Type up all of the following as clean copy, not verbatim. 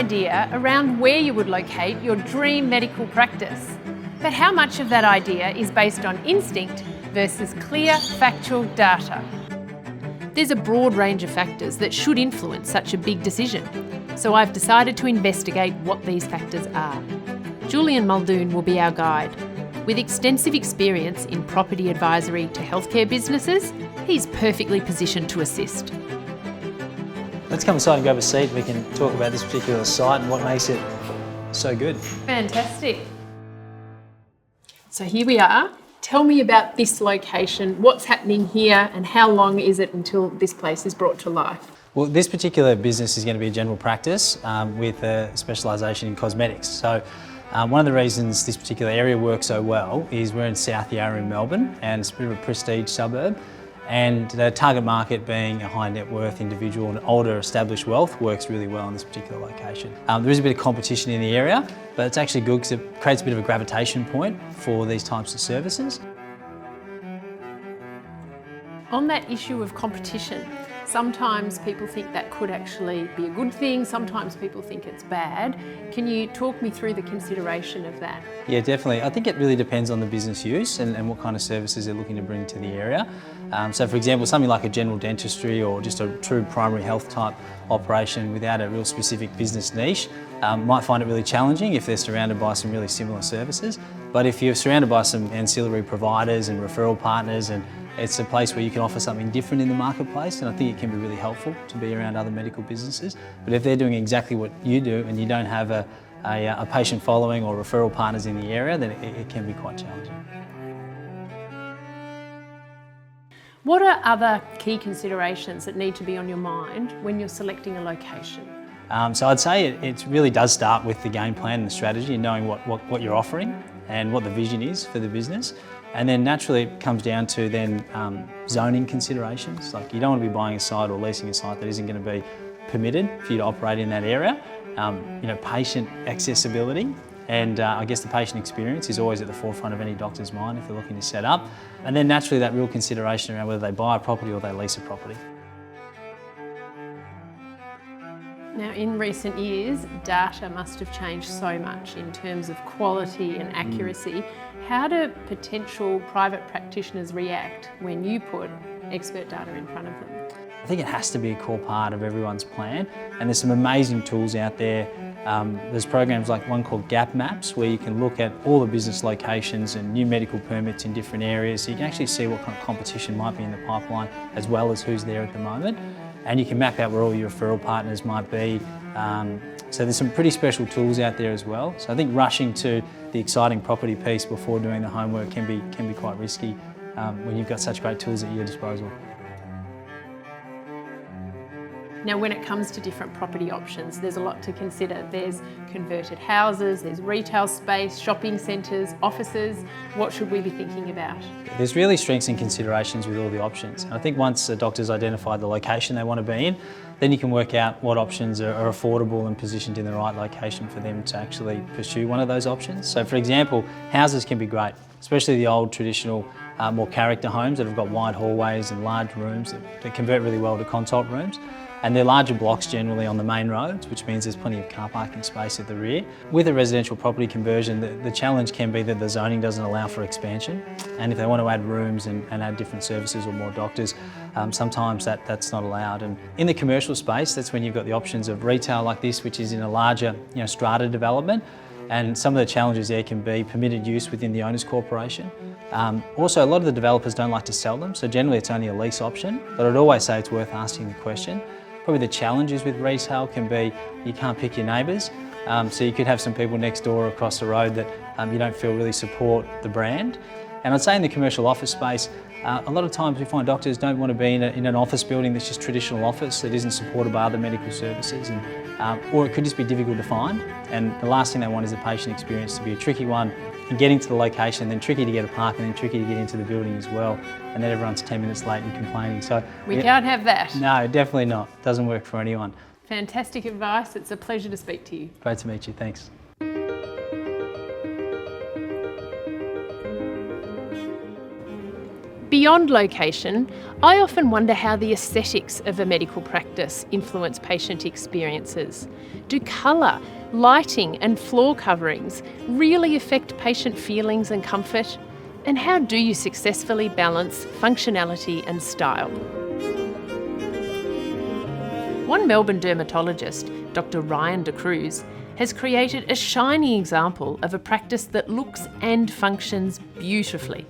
idea around where you would locate your dream medical practice. But how much of that idea is based on instinct versus clear, factual data? There's a broad range of factors that should influence such a big decision, so I've decided to investigate what these factors are. Julian Muldoon will be our guide. With extensive experience in property advisory to healthcare businesses, he's perfectly positioned to assist. Let's come inside and grab a seat. We can talk about this particular site and what makes it so good. Fantastic. So here we are. Tell me about this location, what's happening here, and how long is it until this place is brought to life? Well, this particular business is going to be a general practice with a specialisation in cosmetics. So one of the reasons this particular area works so well is we're in South Yarra in Melbourne, and it's a bit of a prestige suburb. And the target market being a high net worth individual and older established wealth works really well in this particular location. There is a bit of competition in the area, but it's actually good because it creates a bit of a gravitation point for these types of services. On that issue of competition, sometimes people think that could actually be a good thing, sometimes people think it's bad. Can you talk me through the consideration of that? Yeah, definitely. I think it really depends on the business use and what kind of services they're looking to bring to the area. So for example, something like a general dentistry or just a true primary health type operation without a real specific business niche might find it really challenging if they're surrounded by some really similar services. But if you're surrounded by some ancillary providers and referral partners, and it's a place where you can offer something different in the marketplace, and I think it can be really helpful to be around other medical businesses. But if they're doing exactly what you do and you don't have a patient following or referral partners in the area, then it can be quite challenging. What are other key considerations that need to be on your mind when you're selecting a location? So I'd say it really does start with the game plan and the strategy and knowing what you're offering and what the vision is for the business. And then naturally it comes down to then zoning considerations. Like you don't want to be buying a site or leasing a site that isn't going to be permitted for you to operate in that area. Patient accessibility, and I guess the patient experience is always at the forefront of any doctor's mind if they're looking to set up. And then naturally that real consideration around whether they buy a property or they lease a property. Now, in recent years, data must have changed so much in terms of quality and accuracy. How do potential private practitioners react when you put expert data in front of them? I think it has to be a core part of everyone's plan, and there's some amazing tools out there. There's programs like one called Gap Maps, where you can look at all the business locations and new medical permits in different areas, so you can actually see what kind of competition might be in the pipeline as well as who's there at the moment. And you can map out where all your referral partners might be. So there's some pretty special tools out there as well. So I think rushing to the exciting property piece before doing the homework can be quite risky when you've got such great tools at your disposal. Now, when it comes to different property options, there's a lot to consider. There's converted houses, there's retail space, shopping centres, offices. What should we be thinking about? There's really strengths and considerations with all the options. And I think once a doctor's identified the location they want to be in, then you can work out what options are affordable and positioned in the right location for them to actually pursue one of those options. So for example, houses can be great, especially the old traditional more character homes that have got wide hallways and large rooms that convert really well to consult rooms. And they're larger blocks generally on the main roads, which means there's plenty of car parking space at the rear. With a residential property conversion, the challenge can be that the zoning doesn't allow for expansion. And if they want to add rooms and add different services or more doctors, sometimes that's not allowed. And in the commercial space, that's when you've got the options of retail like this, which is in a larger strata development. And some of the challenges there can be permitted use within the owner's corporation. Also, a lot of the developers don't like to sell them, so generally it's only a lease option, but I'd always say it's worth asking the question. Probably the challenges with retail can be you can't pick your neighbours, so you could have some people next door or across the road that you don't feel really support the brand. And I'd say in the commercial office space, a lot of times we find doctors don't want to be in an office building that's just traditional office that isn't supported by other medical services, or it could just be difficult to find. And the last thing they want is the patient experience to be a tricky one in getting to the location, then tricky to get a park, and then tricky to get into the building as well. And then everyone's 10 minutes late and complaining. So we can't have that. No, definitely not. Doesn't work for anyone. Fantastic advice. It's a pleasure to speak to you. Great to meet you. Thanks. Beyond location, I often wonder how the aesthetics of a medical practice influence patient experiences. Do colour, lighting and floor coverings really affect patient feelings and comfort? And how do you successfully balance functionality and style? One Melbourne dermatologist, Dr Ryan De Cruz, has created a shining example of a practice that looks and functions beautifully.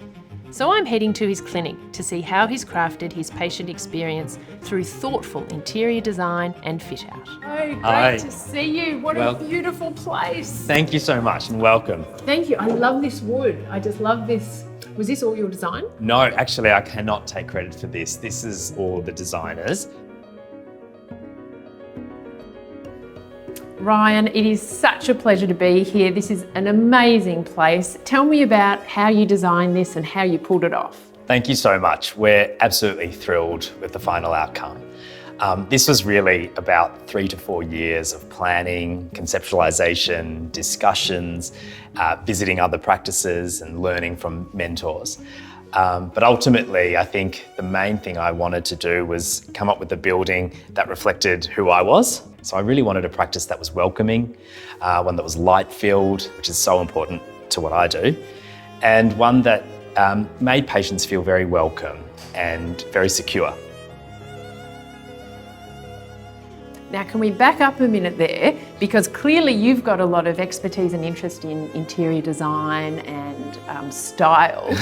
So I'm heading to his clinic to see how he's crafted his patient experience through thoughtful interior design and fit out. Oh, great to see you. What a beautiful place. Thank you so much and welcome. Thank you. I love this wood. I just love this. Was this all your design? No, actually I cannot take credit for this. This is all the designers. Ryan, it is such a pleasure to be here. This is an amazing place. Tell me about how you designed this and how you pulled it off. Thank you so much. We're absolutely thrilled with the final outcome. This was really about 3 to 4 years of planning, conceptualization, discussions, visiting other practices and learning from mentors. But ultimately, I think the main thing I wanted to do was come up with a building that reflected who I was. So I really wanted a practice that was welcoming, one that was light-filled, which is so important to what I do, and one that made patients feel very welcome and very secure. Now, can we back up a minute there? Because clearly you've got a lot of expertise and interest in interior design and style.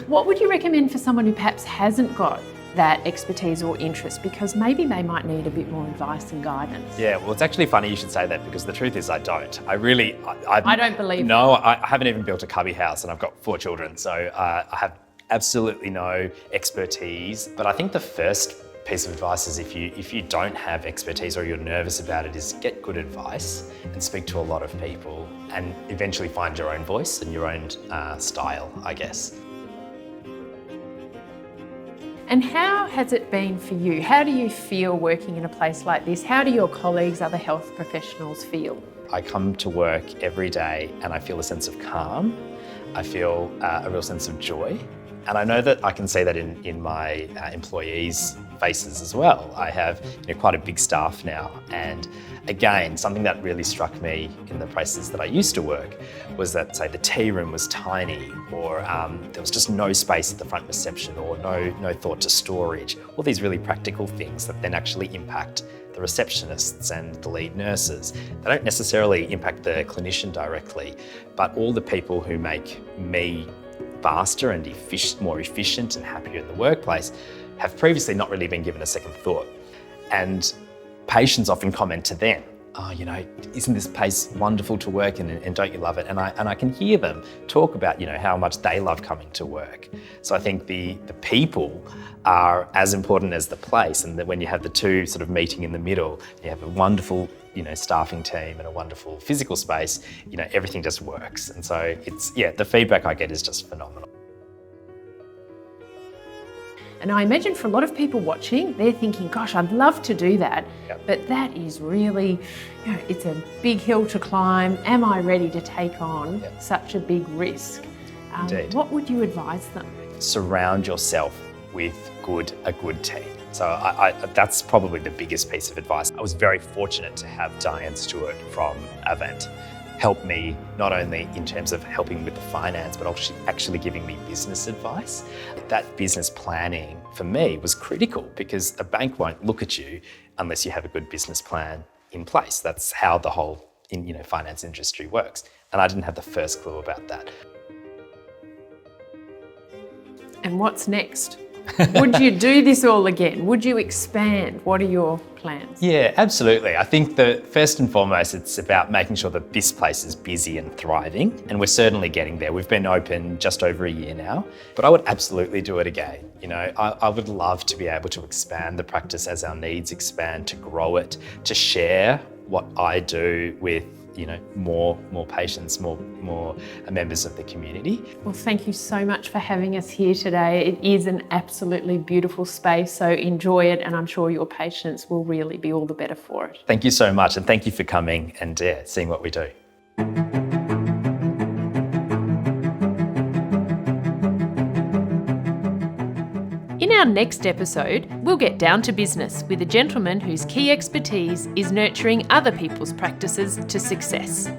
What would you recommend for someone who perhaps hasn't got that expertise or interest, because maybe they might need a bit more advice and guidance? Yeah, well, it's actually funny you should say that, because the truth is I don't. I don't believe No, I haven't even built a cubby house and I've got 4 children, so I have absolutely no expertise. But I think the first piece of advice is if you don't have expertise or you're nervous about it, is get good advice and speak to a lot of people and eventually find your own voice and your own style, I guess. And how has it been for you? How do you feel working in a place like this? How do your colleagues, other health professionals feel? I come to work every day and I feel a sense of calm. I feel a real sense of joy. And I know that I can see that in my employees' faces as well. I have quite a big staff now. And again, something that really struck me in the places that I used to work was that, say, the tea room was tiny, or there was just no space at the front reception, or no thought to storage. All these really practical things that then actually impact the receptionists and the lead nurses. They don't necessarily impact the clinician directly, but all the people who make me faster and more efficient and happier in the workplace have previously not really been given a second thought. And patients often comment to them, oh, isn't this place wonderful to work in, and don't you love it? And I can hear them talk about, how much they love coming to work. So I think the people are as important as the place, and that when you have the two sort of meeting in the middle, you have a wonderful staffing team and a wonderful physical space, everything just works. And so the feedback I get is just phenomenal. And I imagine for a lot of people watching, they're thinking, gosh, I'd love to do that. Yep. But that is really, it's a big hill to climb. Am I ready to take on such a big risk? Indeed. What would you advise them? Surround yourself with a good team. So that's probably the biggest piece of advice. I was very fortunate to have Diane Stewart from Avant help me, not only in terms of helping with the finance, but actually giving me business advice. That business planning for me was critical, because a bank won't look at you unless you have a good business plan in place. That's how the whole finance industry works. And I didn't have the first clue about that. And what's next? Would you do this all again? Would you expand? What are your plans? Yeah, absolutely. I think that first and foremost, it's about making sure that this place is busy and thriving, and we're certainly getting there. We've been open just over a year now, but I would absolutely do it again. I would love to be able to expand the practice as our needs expand, to grow it, to share what I do with more patients, more members of the community. Well, thank you so much for having us here today. It is an absolutely beautiful space, so enjoy it, and I'm sure your patients will really be all the better for it. Thank you so much, and thank you for coming and seeing what we do. our next episode, we'll get down to business with a gentleman whose key expertise is nurturing other people's practices to success.